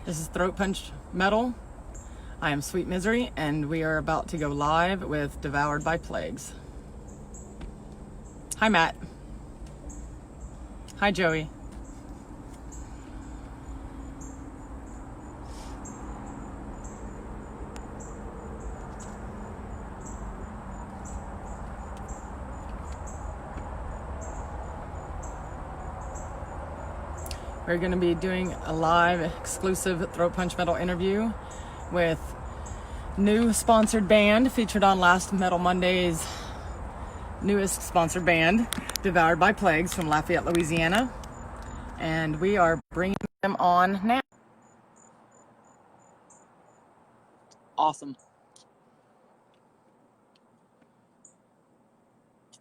This is Throat Punch Metal. I am Sweet Misery, and we are about to go live with Devoured by Plagues. Hi, Matt. Hi, Joey. We're going to be doing a live exclusive Throat Punch Metal interview with new sponsored band featured on last Metal Monday's newest sponsored band, Devoured by Plagues from Lafayette, Louisiana. And we are bringing them on now. Awesome.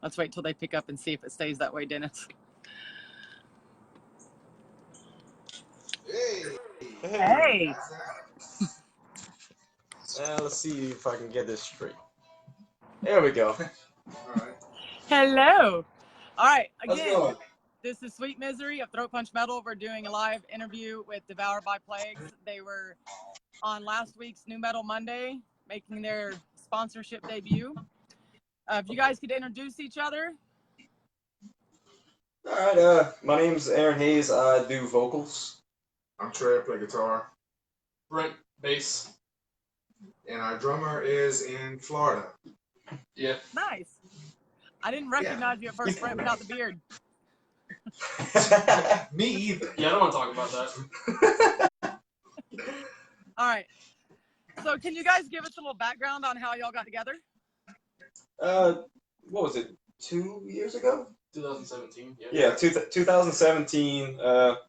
Let's wait till they pick up and see if it stays that way, Dennis. Hey. Let's see if I can get this straight. There we go. Alright. Hello. All right. Again, How's it this is Sweet Misery of Throat Punch Metal. We're doing a live interview with Devoured by Plagues. They were on last week's New Metal Monday, making their sponsorship debut. If you guys could introduce each other. Alright, my name's Aaron Hayes. I do vocals. I'm Trey, I play guitar. Brent, bass. And our drummer is in Florida. Yeah. Nice. I didn't recognize you at first, Brent, without the beard. Me either. Yeah, I don't want to talk about that. All right. So can you guys give us a little background on how y'all got together? What was it? 2 years ago? 2017. Yeah, 2017.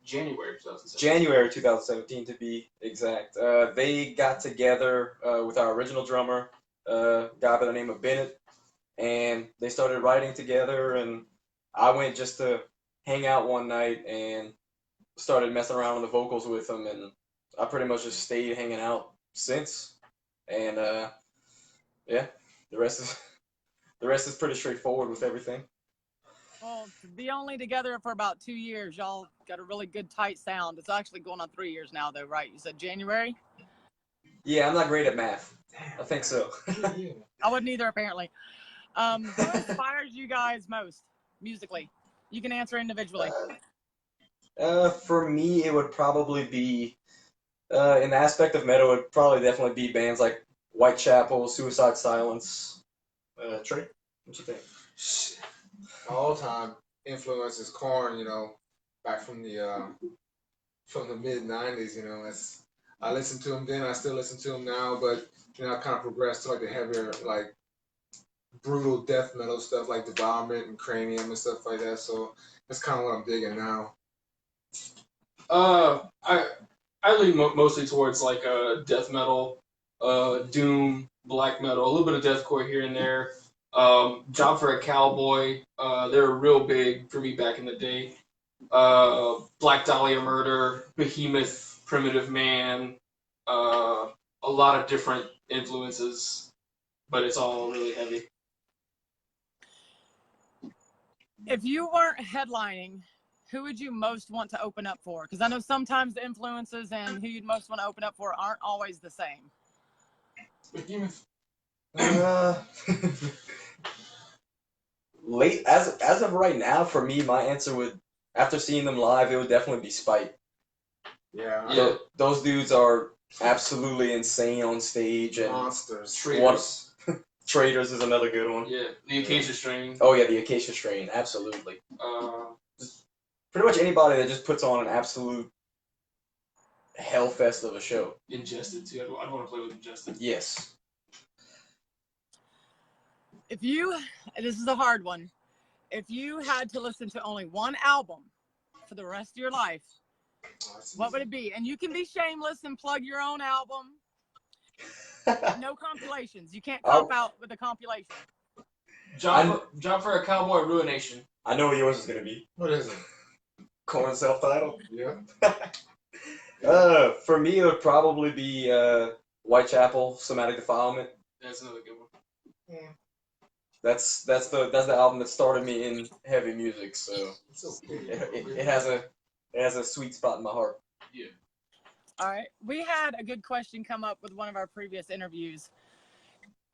January 2017. January 2017 to be exact. They got together with our original drummer, a guy by the name of Bennett, and they started writing together. And I went just to hang out one night and started messing around on the vocals with them, and I pretty much just stayed hanging out since. And yeah, the rest is pretty straightforward with everything. Well, to be only together for about 2 years, y'all got a really good tight sound. It's actually going on 3 years now, though, right? You said January? Yeah, I'm not great at math. I think so. I wouldn't either, apparently. Who inspires you guys most musically? You can answer individually. For me, it would probably be, in the aspect of metal, it would probably definitely be bands like Whitechapel, Suicide Silence. Trey, what you think? All-time influence is Korn, back from the mid-90s, I listened to him then, I still listen to him now, but, I kind of progressed to, like, the heavier, like, brutal death metal stuff, like Devourment and Cranium and stuff like that, so that's kind of what I'm digging now. I lean mostly towards like death metal, doom, black metal, a little bit of deathcore here and there. Job for a Cowboy, they were real big for me back in the day. Black Dahlia Murder, Behemoth, Primitive Man, a lot of different influences, but it's all really heavy. If you weren't headlining, who would you most want to open up for? Because I know sometimes the influences and who you'd most want to open up for aren't always the same. Behemoth. Late as of right now, for me, my answer would, after seeing them live, it would definitely be Spite. Yeah. Those dudes are absolutely insane on stage, and Monsters. Traitors is another good one. Yeah, the Acacia Strain. Oh yeah, the Acacia Strain, absolutely. Pretty much anybody that just puts on an absolute hellfest of a show. Ingested too. I'd want to play with Ingested. Yes. This is a hard one. If you had to listen to only one album for the rest of your life, what would it be? And you can be shameless and plug your own album. No compilations. You can't cop out with a compilation. Job for a Cowboy, Ruination. I know what yours is gonna be. What is it? Korn self-titled. Yeah. For me, it would probably be Whitechapel, Somatic Defilement. That's another good one. Yeah. That's the album that started me in heavy music, so It's okay. it has a sweet spot in my heart. Yeah. All right. We had a good question come up with one of our previous interviews.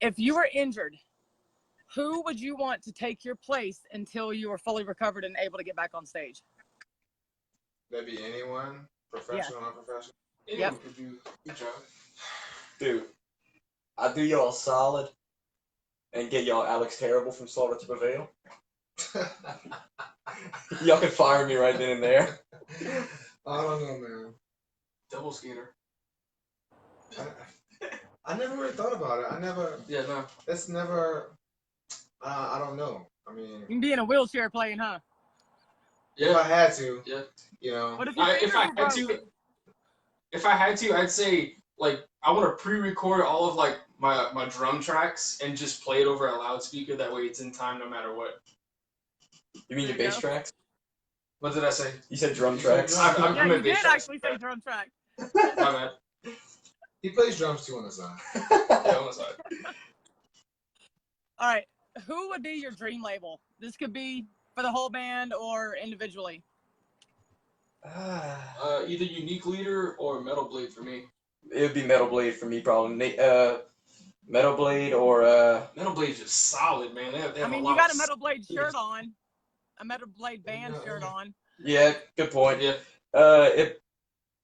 If you were injured, who would you want to take your place until you were fully recovered and able to get back on stage? That'd be anyone, professional, unprofessional. Anyone could do good job. Dude, I'll do y'all a solid and get y'all Alex Terrible from Slaughter to Prevail. Y'all can fire me right then and there. I don't know, man. Double skater. I never really thought about it. Yeah, no. It's never. I don't know. I mean, You can be in a wheelchair playing, huh? if I had to, Yeah. you know. What if your If fingers I were had broken? to, I'd say like I want to pre-record all of like my drum tracks and just play it over a loudspeaker. That way, it's in time no matter what. You mean your There you bass go. tracks? What did I say? You said drum tracks. Yeah, I you meant did bass tracks. actually say drum track. My bad. He plays drums too on the side. Yeah, on the side. All right. Who would be your dream label? This could be for the whole band or individually. Either Unique Leader or Metal Blade for me. It would be Metal Blade for me, probably. Metal Blade or Metal Blade's just solid, man. They have I mean, a lot you got of a Metal Blade shirt on, a Metal Blade band Yeah. shirt on. yeah, good point. Yeah.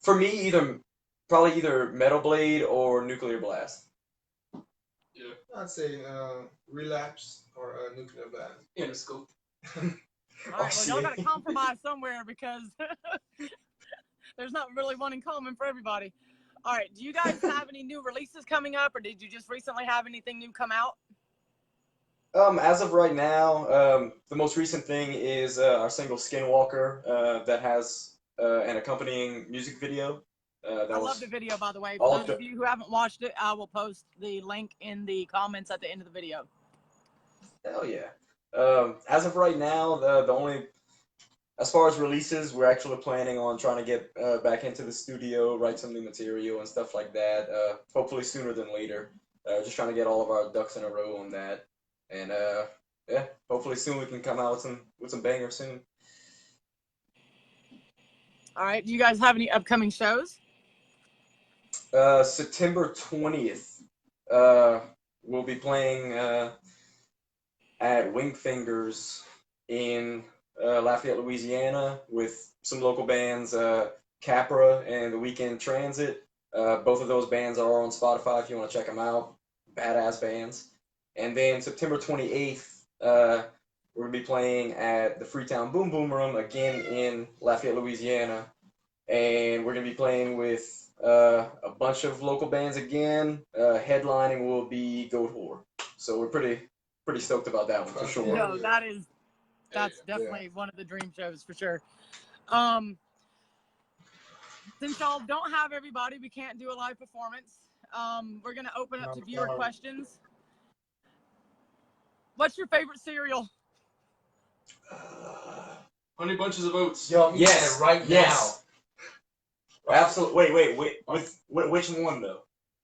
For me, probably either Metal Blade or Nuclear Blast. Yeah. I'd say Relapse or Nuclear Blast. In a scope. All right, well, y'all got to compromise somewhere because there's not really one in common for everybody. All right, do you guys have any new releases coming up, or did you just recently have anything new come out? As of right now, the most recent thing is our single Skinwalker that has an accompanying music video. I love the video, by the way. For those of you who haven't watched it, I will post the link in the comments at the end of the video. Hell yeah. As of right now, the only, as far as releases, we're actually planning on trying to get back into the studio, write some new material and stuff like that. Hopefully sooner than later. Just trying to get all of our ducks in a row on that. And yeah, hopefully soon we can come out with some bangers soon. All right, do you guys have any upcoming shows? September 20th, we'll be playing at Wingfingers in Lafayette, Louisiana, with some local bands, Capra and The Weekend Transit. Both of those bands are on Spotify if you want to check them out. Badass bands. And then September 28th, we're going to be playing at the Freetown Boom Boom Room, again in Lafayette, Louisiana. And we're going to be playing with a bunch of local bands again. Headlining will be Goat Whore. So we're pretty stoked about that one for sure. No, that's definitely one of the dream shows for sure. Since y'all don't have everybody, we can't do a live performance. We're going to open up to viewer questions. What's your favorite cereal? Honey Bunches of Oats. Yo, Yes, right now. Absolutely. Wait. Which one though?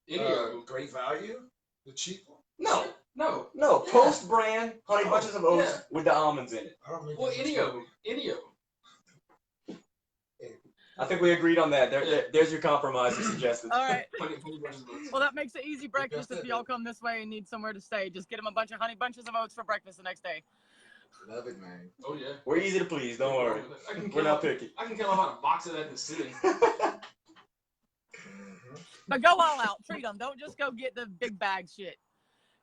Any of them. Great Value? The cheap one? No. No. No, Yeah. Post brand Honey Oh, Bunches of Oats yeah. with the almonds in it. I don't make Well, that any much of them. Any of them. I think we agreed on that. There's your compromise you suggested. All right. Honey Bunches of Oats. Well, that makes it easy breakfast if y'all come this way and need somewhere to stay. Just get them a bunch of Honey Bunches of Oats for breakfast the next day. Love it, man. Oh yeah. We're easy to please. Don't worry. We're not picky. I can kill them on a box of that in the city. But go all out. Treat them. Don't just go get the big bag shit.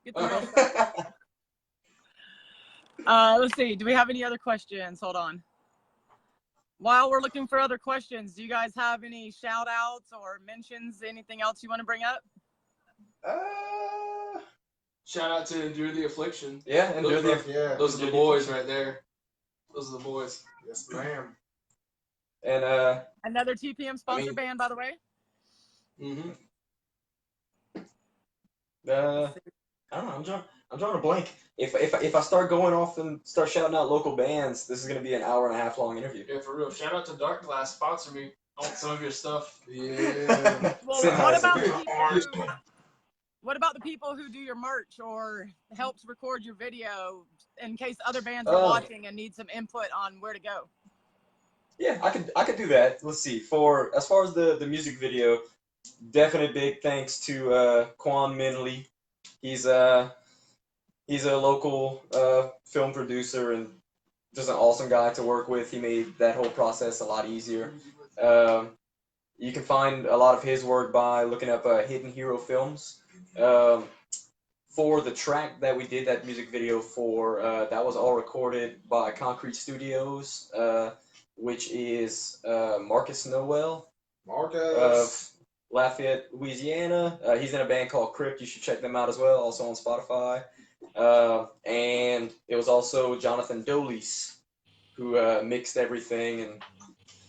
Get the real stuff. Let's see. Do we have any other questions? Hold on. While we're looking for other questions, do you guys have any shout outs or mentions? Anything else you want to bring up? Shout out to Endure the Affliction. Yeah, and Those those are the boys right there. Those are the boys. Yes, ma'am. And Another TPM sponsored band, by the way. Mm-hmm. I don't know. I'm drawing a blank. If I start going off and start shouting out local bands, this is gonna be an hour and a half long interview. Yeah, for real. Shout out to Dark Glass. Sponsor me. I want some of your stuff. Yeah. Well, what about the people who do your merch or helps record your video in case other bands are watching and need some input on where to go? Yeah, I could do that. Let's see. For as far as the music video, definite big thanks to Quan Min Lee. He's he's a local film producer and just an awesome guy to work with. He made that whole process a lot easier. Um, you can find a lot of his work by looking up Hidden Hero Films. Um, for the track that we did that music video for, that was all recorded by Concrete Studios, which is Marcus Noel of Marcus. Lafayette, Louisiana. He's in a band called Crypt. You should check them out as well, also on Spotify. And it was also Jonathan Dolis who mixed everything. And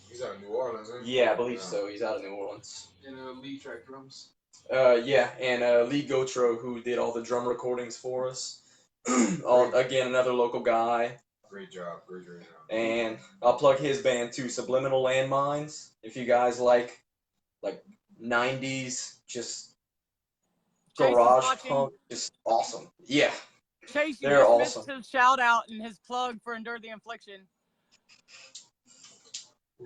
He's out of New Orleans, isn't he? yeah, I believe so. He's out of New Orleans. And lead track drums. Yeah, and Lee Gotro, who did all the drum recordings for us. Again, another local guy. Great job. Great job. And I'll plug his band too, Subliminal Landmines. If you guys like 90s, just Jason's garage watching. punk, just awesome. Yeah, Chase, you they're just awesome. missed his shout out and his plug for Endure the Infliction.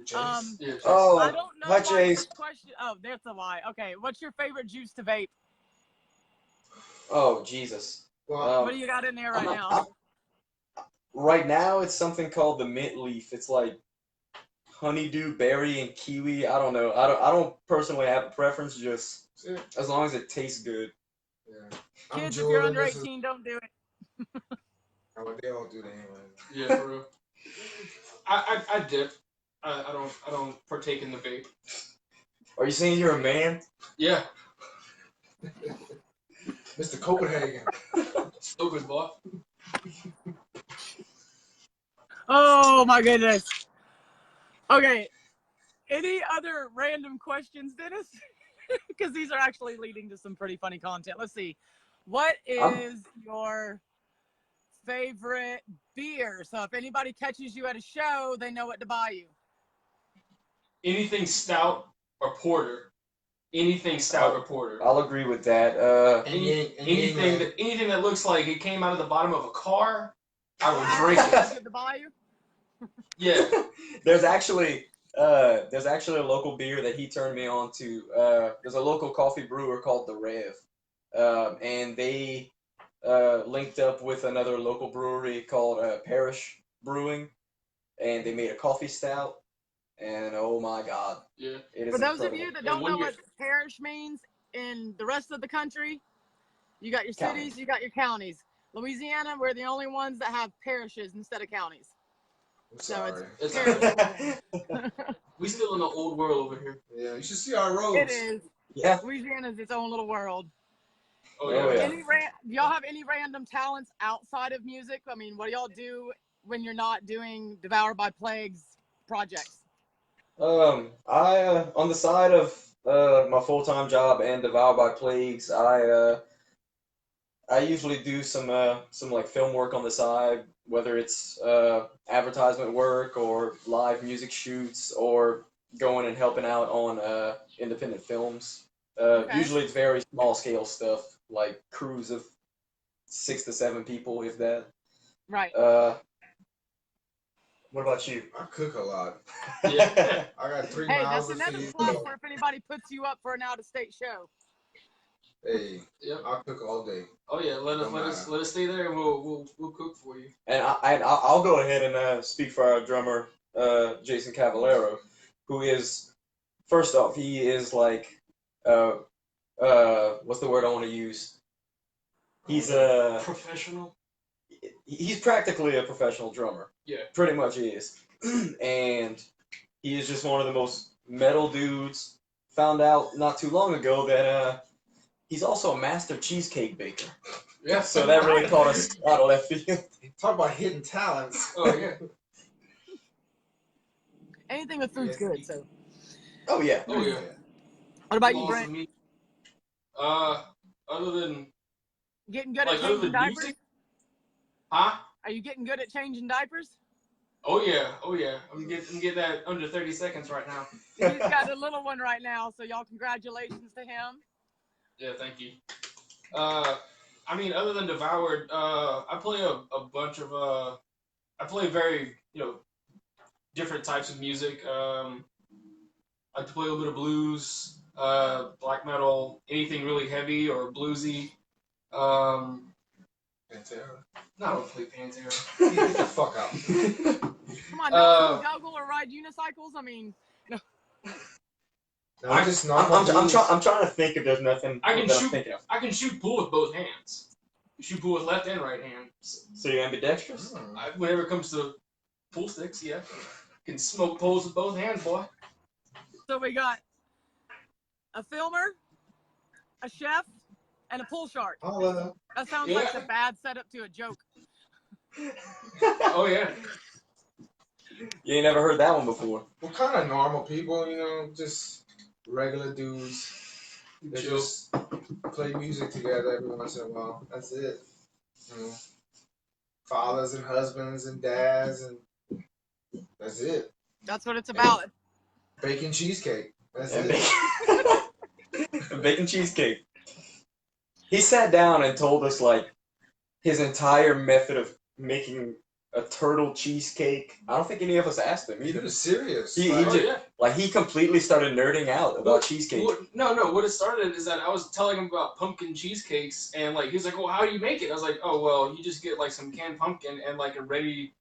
Chase. Yeah, Oh, I don't know hi why Chase. this question. Oh, there's the why. Okay, what's your favorite juice to vape? Oh, Jesus. Well, What do you got in there right I'm- now? Right now, it's something called the mint leaf. It's like honeydew, berry, and kiwi. I don't know. I don't personally have a preference. Just yeah. as long as it tastes good. I'm Kids, if you're Jordan, under this is- 18, don't do it. Oh, they all do that anyway. Yeah, for real. I dip. I don't partake in the vape. Are you saying you're a man? Yeah, Mr. Copenhagen. stupid boy. Oh my goodness. Okay. Any other random questions, Dennis? Because these are actually leading to some pretty funny content. Let's see. What is your favorite beer? So if anybody catches you at a show, they know what to buy you. Anything stout or porter. Anything stout or porter. I'll agree with that. Anything that looks like it came out of the bottom of a car, I would drink it. Good to buy you? Yeah. There's actually a local beer that he turned me on to. There's a local coffee brewer called The Rev, and they linked up with another local brewery called Parish Brewing, and they made a coffee stout. And oh my God, Yeah. it is For those incredible. of you that Yeah, don't one know year- what parish means in the rest of the country, you got your County. cities, you got your counties. Louisiana, we're the only ones that have parishes instead of counties. I'm So sorry. It's parish. We still in the old world over here. Yeah, you should see our roads. It is. Yeah. Louisiana's its own little world. Oh Oh, yeah. yeah. Do y'all have any random talents outside of music? I mean, what do y'all do when you're not doing Devoured by Plagues projects? I on the side of my full-time job and Devoured by Plagues, I usually do some like film work on the side, whether it's advertisement work or live music shoots or going and helping out on independent films. Okay. Usually it's very small scale stuff, like crews of 6 to 7 people, if that. Right. What about you? I cook a lot. Yeah. I got 3 Hey, miles that's to another feed. plug for if anybody puts you up for an out-of-state show. Hey, Yep. I'll cook all day. Oh yeah. Let us stay there and we'll cook for you. And I'll go ahead and speak for our drummer, Jason Cavallero, who is, first off, he is like, what's the word I want to use? He's he's practically a professional drummer. Yeah. Pretty much is. And he is just one of the most metal dudes. Found out not too long ago that he's also a master cheesecake baker. Yeah. So that really caught us out of left field. Talk about hidden talents. Oh yeah. Anything with food's good. So, Oh yeah. Oh yeah. what about you, Awesome Brent? meat. Other than Getting good like at other changing than diapers? music, huh? Are you getting good at changing diapers? Oh yeah. I'm getting that under 30 seconds right now. He's got a little one right now, so y'all congratulations to him. Yeah, thank you. I mean, other than Devoured, I play a bunch of I play very different types of music. I like to play a little bit of blues, black metal, anything really heavy or bluesy. Pantera. No, I don't play Pantera. Get the fuck out. Come on, no one juggle or ride unicycles. I mean, No, I'm trying to think if there's nothing I can that I'm shoot. thinking of. I can shoot pool with both hands. You shoot pool with left and right hand. So you're ambidextrous? Whenever it comes to pool sticks, yeah, can smoke poles with both hands, boy. so we got a filmer, a chef, and a pool shark. That sounds like a bad setup to a joke. Oh yeah. You ain't never heard that one before. We're kind of normal people, you know, just regular dudes. They just play music together every once in a while. That's it. You know, fathers and husbands and dads, and that's it. That's what it's about. Bacon cheesecake. That's And it. bacon cheesecake. He sat down and told us like his entire method of making a turtle cheesecake. I don't think any of us asked him He either. was serious. He completely started nerding out about cheesecake. No. What it started is that I was telling him about pumpkin cheesecakes, and like he was like, "Well, how do you make it?" I was like, "Oh, well, you just get like some canned pumpkin and like a ready,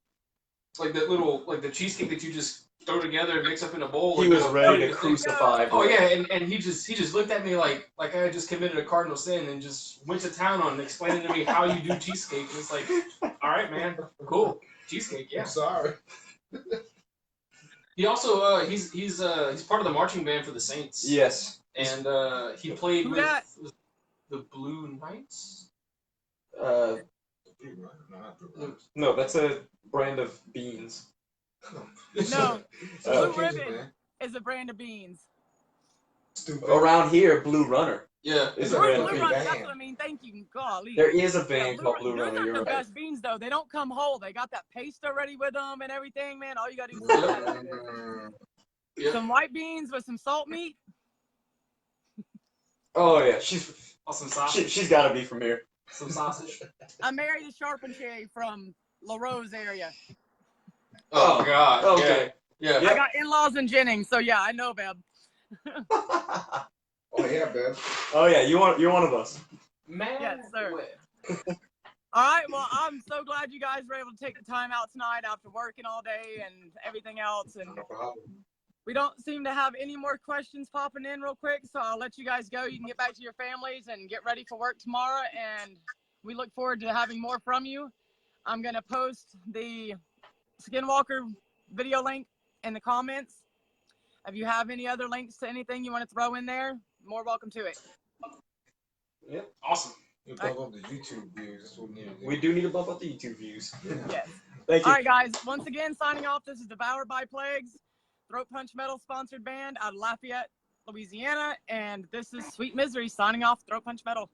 like that little like the cheesecake that you just throw together and mix up in a bowl." He and was ready to crucify. Oh yeah, and he just looked at me like I had just committed a cardinal sin and just went to town on explaining to me how you do cheesecake. And it's like, all right, man, cool, cheesecake, yeah. I'm sorry. He also he's part of the marching band for the Saints. Yes. And he played Who with dat? the Blue Knights. No, that's a brand of beans. No, Oh, Blue Ribbon is a brand of beans. Stupid. Around here, Blue Runner Yeah. is Blue a brand of Runner, beans. that's what I mean. Thank you. Golly. There is a band Yeah, called Blue those Runner. are You're the right. best beans though. They don't come whole. They got that paste already with them and everything, man. All you gotta do is Yeah. add it. Yeah. Some white beans with some salt meat. Oh yeah, she's got to be from here. Some sausage. I married a Charpentier from La Rose area. Oh God. Okay. Yeah. Yeah. I got in-laws in Jennings, so yeah, I know, babe. Oh yeah, babe. Oh yeah, you're one of us. Man. Yes, sir. All right, well, I'm so glad you guys were able to take the time out tonight after working all day and everything else. And No problem. we don't seem to have any more questions popping in real quick, so I'll let you guys go. You can get back to your families and get ready for work tomorrow, and we look forward to having more from you. I'm going to post the Skinwalker video link in the comments. If you have any other links to anything you want to throw in there, more welcome to it. Yep. Awesome. You bump up the YouTube views. That's what we need to do. We do need to bump up the YouTube views. Yes. Thank you. All right, guys. Once again, signing off. This is Devoured by Plagues, Throat Punch Metal sponsored band out of Lafayette, Louisiana, and this is Sweet Misery signing off. Throat Punch Metal.